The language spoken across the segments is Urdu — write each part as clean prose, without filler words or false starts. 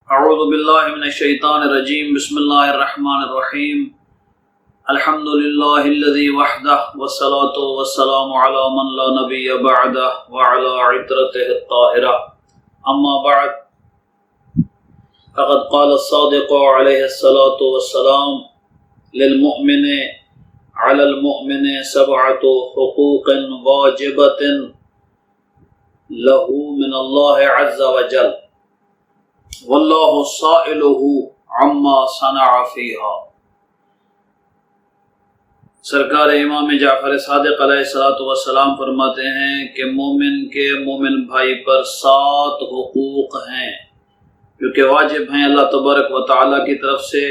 اعوذ باللہ من الشیطان الرجیم بسم اللہ الرحمن الرحیم الحمد للہ الذی وحدہ والصلاة والسلام علی من لا نبی بعدہ وعلی عطرتہ الطاہرہ اما بعد فقد قال الصادق علیہ الصلاة والسلام للمؤمن علی المؤمن سبعۃ حقوق واجبۃ لہ من اللہ عز وجل واللہ سائلہ عما صنع فیہا۔ سرکار امام جعفر صادق علیہ السلام فرماتے ہیں کہ مومن کے مومن بھائی پر 7 حقوق ہیں جو کہ واجب ہیں اللہ تبارک و تعالی کی طرف سے۔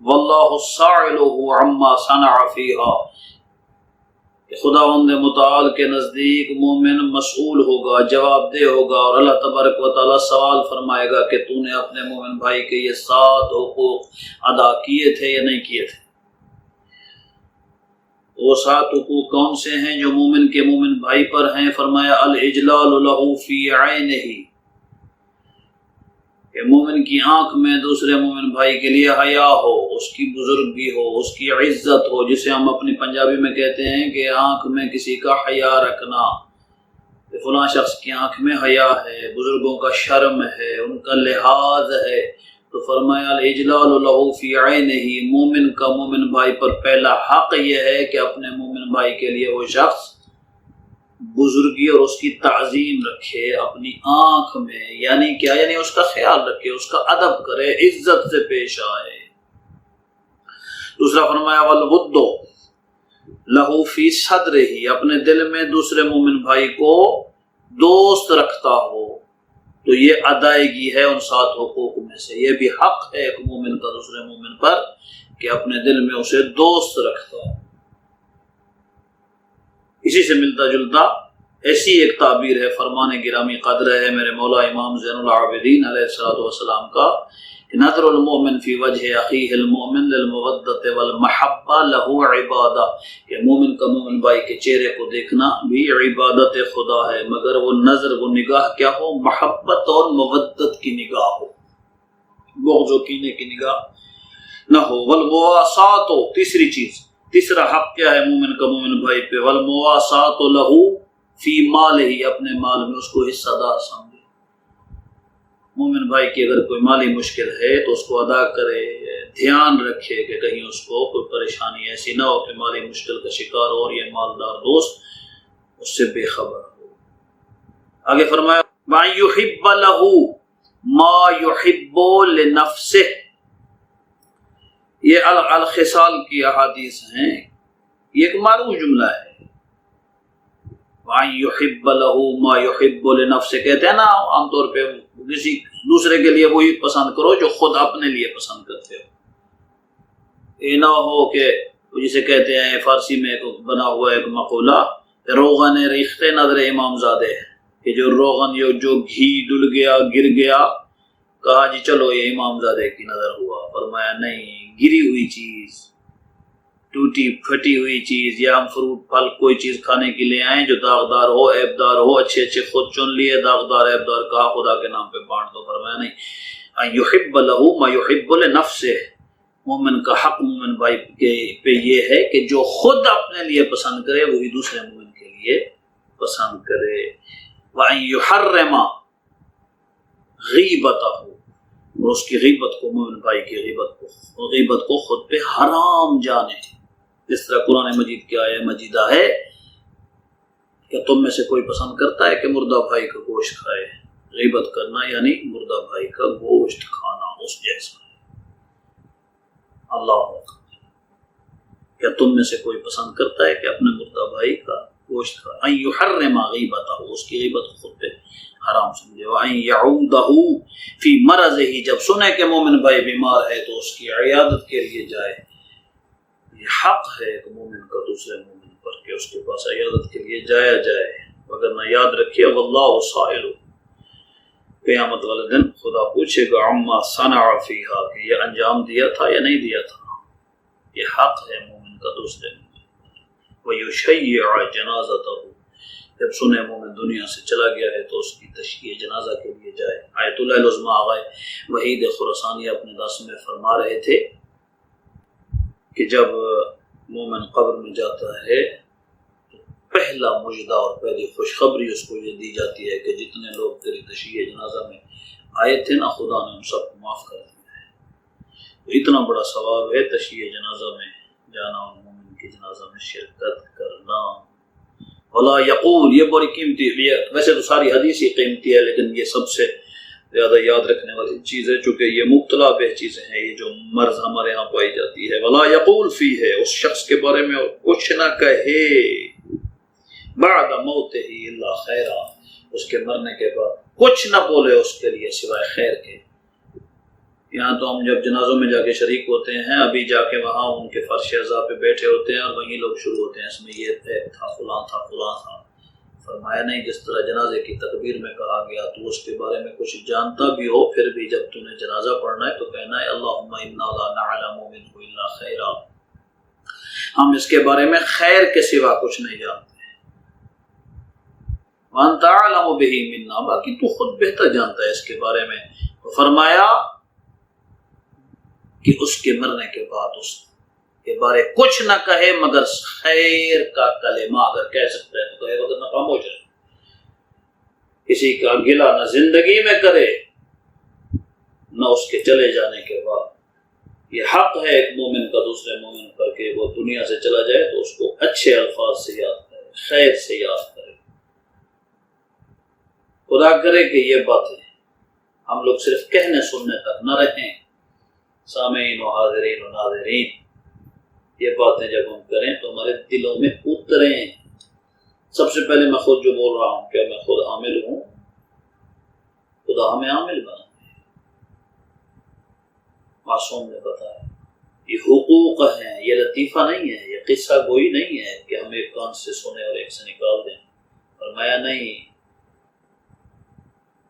واللہ سائلہ عما صنع فیہا، کہ خداوند متعال کے نزدیک مومن مسئول ہوگا، جواب دہ ہوگا، اور اللہ تبارک و تعالی سوال فرمائے گا کہ تو نے اپنے مومن بھائی کے یہ 7 حقوق ادا کیے تھے یا نہیں کیے تھے۔ وہ 7 حقوق کون سے ہیں جو مومن کے مومن بھائی پر ہیں؟ فرمایا الاجلال لہ فی عینہ، کہ مومن کی آنکھ میں دوسرے مومن بھائی کے لیے حیا ہو، اس کی بزرگی ہو، اس کی عزت ہو، جسے ہم اپنی پنجابی میں کہتے ہیں کہ آنکھ میں کسی کا حیا رکھنا، کہ فلاں شخص کی آنکھ میں حیا ہے، بزرگوں کا شرم ہے، ان کا لحاظ ہے۔ تو فرمایا الاجلال لہ فی عینہ، مومن کا مومن بھائی پر پہلا حق یہ ہے کہ اپنے مومن بھائی کے لیے وہ شخص بزرگی اور اس کی تعظیم رکھے اپنی آنکھ میں، یعنی کیا؟ یعنی اس کا خیال رکھے، اس کا ادب کرے، عزت سے پیش آئے۔ دوسرا فرمایا والود لہ فی صدرہ، اپنے دل میں دوسرے مومن بھائی کو دوست رکھتا ہو۔ تو یہ ادائیگی ہے ان 7 حقوق میں سے، یہ بھی حق ہے ایک مومن کا دوسرے مومن پر کہ اپنے دل میں اسے دوست رکھتا ہو۔ اسی سے ملتا جلتا ایسی ایک تعبیر ہے، فرمان گرامی قدر ہے میرے مولا امام زین العابدین علیہ السلام کا، کہ نظر المؤمن فی وجہ اخیہ المؤمن للمودۃ والمحبہ لہ عبادہ، کہ مومن کا مومن بھائی کے چہرے کو دیکھنا بھی عبادت خدا ہے، مگر وہ نظر، وہ نگاہ کیا ہو؟ محبت اور مودت کی نگاہ ہو، بغض و کینے کی نگاہ نہ ہو۔ والمواساۃ، تیسری چیز، تیسرا حق کیا ہے مومن کا مومن بھائی پہ؟ والمواساۃ لہ فی مالہ، اپنے مال میں اس کو حصہ دار سمجھے۔ مومن بھائی کی اگر کوئی مالی مشکل ہے تو اس کو ادا کرے، دھیان رکھے کہ کہیں اس کو کوئی پریشانی ایسی نہ ہو کہ مالی مشکل کا شکار ہو اور یہ مالدار دوست اس سے بے خبر ہو۔ آگے فرمایا وَأَن يُحِبَّ لَهُ مَا يُحِبُّ لِنَفْسِهِ، یہ الخصال کی احادیث ہیں، یہ ایک معروف جملہ ہے۔ وَأَن يُحِبَّ لَهُ مَا يُحِبُّ لِنَفْسِهِ، کہتے ہیں نا عام طور پہ کسی دوسرے کے لیے وہی پسند کرو جو خود اپنے لیے پسند کرتے ہو۔ یہ نہ ہو کہ جسے کہتے ہیں فارسی میں ایک بنا ہوا ایک مقولہ، روغن ریختہ نظر امام زادے، کہ جو روغن جو گھی ڈل گیا، گر گیا، کہا جی چلو یہ امام زادے کی نظر ہوا۔ فرمایا نہیں، گری ہوئی چیز، ٹوٹی پھٹی ہوئی چیز، یا ہم فروٹ پھل کوئی چیز کھانے کے لیے آئیں جو داغدار ہو، عیب دار ہو، اچھے اچھے خود چن لیے، داغدار عیب دار کہا خدا کے نام پہ بانٹ دو۔ فرمایا نہیں، ان یحب لہ ما یحب لنفسہ، مومن کا حق مومن بھائی پہ یہ ہے کہ جو خود اپنے لیے پسند کرے وہی دوسرے مومن کے لیے پسند کرے۔ وان یحرم غیبتہ، اور اس کی غیبت کو، مومن بھائی کی غیبت کو خود پہ حرام جانے، جس طرح قرآن مجید کی آیہ مجیدہ ہے کہ تم میں سے کوئی پسند کرتا ہے کہ مردہ بھائی کا گوشت کھائے۔ غیبت کرنا یعنی مردہ بھائی کا گوشت کھانا، اس جیسا۔ اللہ اکبر، کیا تم میں سے کوئی پسند کرتا ہے کہ اپنے مردہ بھائی کا گوشت کھائے؟ ان یحرم غیبتہ، اس کی غیبت کو خود پہ حرام سمجھے۔ وَأَن يَعُودَهُ فِي مَرَضِهِ، جب سنے کہ مومن بھائی بیمار ہے تو اس کی عیادت کے لیے جائے۔ یہ حق ہے ایک مومن کا دوسرے مومن پر کہ اس کے پاس عیادت کے لیے جایا جائے، وگرنہ یاد رکھیے واللہ سائل، قیامت والے دن خدا پوچھے گا عما صنع فیہا، کہ یہ انجام دیا تھا یا نہیں دیا تھا۔ یہ حق ہے مومن کا دوسرے مومن پر۔ وَيُشَيِّعَ جَنَازَتَهُ، جب سنے مومن دنیا سے چلا گیا ہے تو اس کی تشییع جنازہ کے لیے جائے۔ آیت اللہ العظمہ آغا وحید خراسانی اپنے درس میں فرما رہے تھے کہ جب مومن قبر میں جاتا ہے تو پہلا مجدہ اور پہلی خوشخبری اس کو یہ دی جاتی ہے کہ جتنے لوگ تیری تشییع جنازہ میں آئے تھے نا، خدا نے ان سب کو معاف کر دیا ہے۔ تو اتنا بڑا ثواب ہے تشییع جنازہ میں جانا اور مومن کی جنازہ میں شرکت کرنا۔ ولا یقول، یہ بڑی قیمتی، ویسے تو ساری حدیث ہی قیمتی ہے لیکن یہ سب سے زیادہ یاد رکھنے والی چیز ہے چونکہ یہ مبتلا بہ چیزیں ہیں، یہ جو مرض ہمارے ہاں پائی جاتی ہے۔ ولا یقول فی ہے، اس شخص کے بارے میں کچھ نہ کہے بعد موتہ الا خیرا، اس کے مرنے کے بعد کچھ نہ بولے اس کے لیے سوائے خیر کے۔ یہاں تو ہم جب جنازوں میں جا کے شریک ہوتے ہیں، ابھی جا کے وہاں ان کے فرش اعضاء پہ بیٹھے ہوتے ہیں اور وہیں لوگ شروع ہوتے ہیں، اس میں یہ تھا فلاں تھا فلاں تھا۔ فرمایا نہیں، جس طرح جنازے کی تکبیر میں کہا گیا تو اس کے بارے میں کچھ جانتا بھی ہو، پھر بھی جب تم نے جنازہ پڑھنا ہے تو کہنا ہے اللہم انا لا نعلم منہ الا خیرا، ہم اس کے بارے میں خیر کے سوا کچھ نہیں جانتے۔ وانت اعلم بہ منا، باقی تو خود بہتر جانتا ہے اس کے بارے میں۔ فرمایا کہ اس کے مرنے کے بعد اس کے بارے کچھ نہ کہے مگر خیر کا کلمہ، اگر کہہ سکتا ہے تو کہے، وقت نہ خاموش ہے۔ کسی کا گلہ نہ زندگی میں کرے نہ اس کے چلے جانے کے بعد۔ یہ حق ہے ایک مومن کا دوسرے مومن پر کہ وہ دنیا سے چلا جائے تو اس کو اچھے الفاظ سے یاد کرے، خیر سے یاد کرے۔ خدا کرے کہ یہ باتیں ہم لوگ صرف کہنے سننے تک نہ رہیں، سامعین و حاضرین و ناظرین، یہ باتیں جب ہم کریں تو ہمارے دلوں میں اتریں۔ سب سے پہلے میں خود جو بول رہا ہوں، کیا میں خود عامل ہوں؟ خدا ہمیں عامل بنا۔ معصوم نے بتایا یہ حقوق ہیں، یہ لطیفہ نہیں ہے، یہ قصہ گوئی نہیں ہے کہ ہم ایک کان سے سنیں اور ایک سے نکال دیں۔ فرمایا نہیں،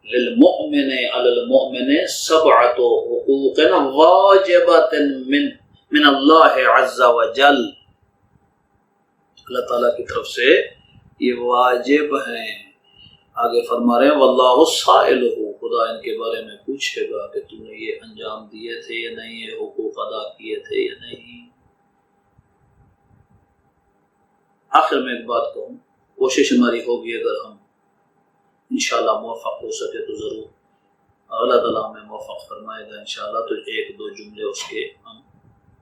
للمؤمن علی المؤمن سبعۃ حقوق واجبۃ من اللہ عز وجل، اللہ تعالیٰ کی طرف سے یہ واجب ہیں۔ آگے فرما رہے ہیں واللہ سائلہ، خدا ان کے بارے میں پوچھے گا کہ تم نے یہ انجام دیے تھے یا نہیں، یہ حقوق ادا کیے تھے یا نہیں۔ آخر میں ایک بات کہوں، کوشش ہماری ہوگی اگر ہم انشاءاللہ موفق ہو سکے تو ضرور، اللہ تعالیٰ ہمیں موفق فرمائے گا انشاءاللہ، تو ایک دو جملے اس کے ہم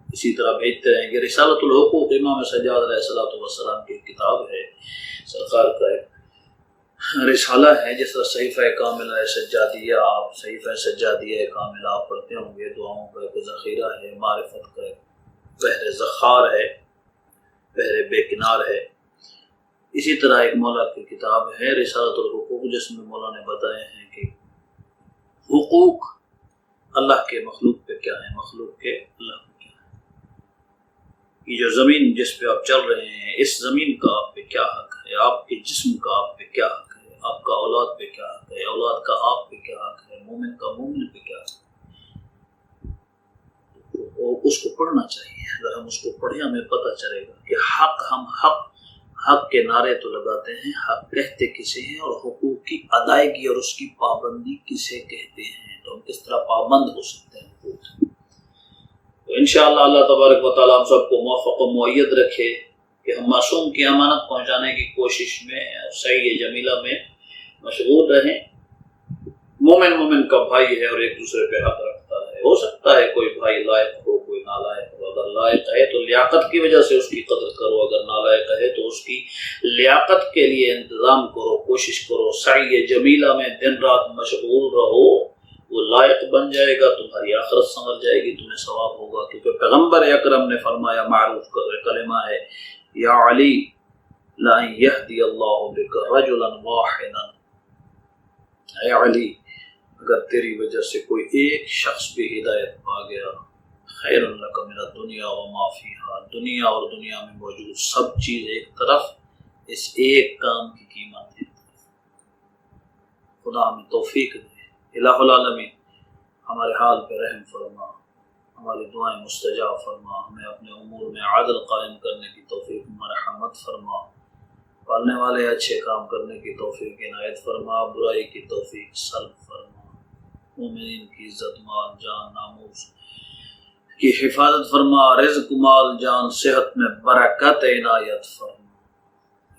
اسی طرح بھیجتے رہیں گے۔ رسالۃ الحقوق امام سجاد علیہ الصلوۃ والسلام کی کتاب ہے، سرکار کا ایک رسالہ ہے، جس طرح صحیفہ کاملہ سجادیہ، آپ صحیفہ سجادیہ کاملہ آپ پڑھتے ہوں گے، دعاؤں کا ایک ذخیرہ ہے، معرفت کا ایک بحر زخار ہے، بحر بے کنار ہے۔ اسی طرح ایک مولا کی کتاب ہے رسالۃ الحقوق، جس میں مولا نے بتائے ہیں کہ حقوق اللہ کے مخلوق پہ کیا ہے، مخلوق کے اللہ پہ کیا ہے۔ یہ جو زمین جس پہ آپ چل رہے ہیں، اس زمین کا آپ پہ کیا حق ہے، آپ کے جسم کا آپ پہ کیا حق ہے، آپ کا اولاد پہ کیا حق ہے، اولاد کا آپ پہ کیا حق ہے، مومن کا مومن پہ کیا حق ہے۔ اس کو پڑھنا چاہیے، اگر ہم اس کو پڑھیں ہمیں پتہ چلے گا کہ ہم حق کے نعرے تو لگاتے ہیں، حق کہتے کسے ہیں، اور حقوق کی ادائیگی اور اس کی پابندی کسے کہتے ہیں، تو ہم کس طرح پابند ہو سکتے ہیں حقوق۔ تو انشاءاللہ اللہ تبارک و تعالیٰ ہم سب کو موفق و مؤید رکھے کہ ہم معصوم کی امانت پہنچانے کی کوشش میں، صحیح جمیلہ میں مشغول رہیں۔ مومن کا بھائی ہے اور ایک دوسرے پہ حق رکھتا ہے۔ ہو سکتا ہے کوئی بھائی لائق ہو، کوئی نالائق ہو، اگر لائق ہے تو لیاقت کی وجہ سے اس کی قدر کرو، اگر نالائق ہے تو اس کی لیاقت کے لیے انتظام کرو، کوشش کرو، سعی جمیلہ میں دن رات مشغول رہو، وہ لائق بن جائے گا، تمہاری آخرت سنور جائے گی، تمہیں ثواب ہوگا۔ کیونکہ پیغمبر اکرم نے فرمایا، معروف کلمہ ہے، یا علی لَأَن يَهْدِيَ اللَّهُ بِكَ رَجُلًا وَاحِدًا، اے علی اگر تیری وجہ سے کوئی ایک شخص بھی ہدایت پا گیا، خیر لک من الدنیا وما فیہا، دنیا اور دنیا میں موجود سب چیز ایک طرف، اس ایک کام کی قیمت ہے۔ خدا ہمیں توفیق دے، الہ العالمین ہمارے حال پہ رحم فرما، ہماری دعائیں مستجاب فرما، ہمیں اپنے امور میں عدل قائم کرنے کی توفیق مرحمت فرما۔ پالنے والے اچھے کام کرنے کی توفیق عنایت فرما، برائی کی توفیق سلب فرما، مومنین کی عزت مال جان ناموس کی حفاظت فرما، رزق مال جان صحت میں برکت عنایت فرما،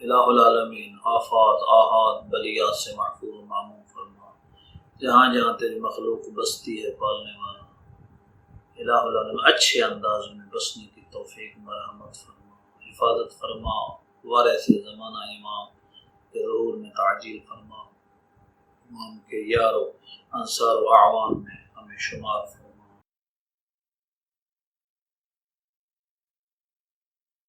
الہ العالمین آفات آحات بلیات سے محفوظ و معمون فرما، جہاں جہاں تیری مخلوق بستی ہے پالنے والا الہ العالمین اچھے انداز میں بسنے کی توفیق مرحمت فرما، حفاظت فرما، وارث زمانہ امام کے ظہور میں تعجیل فرما، امام کے یارو انصار و اعوان میں ہمیں شمار فرما۔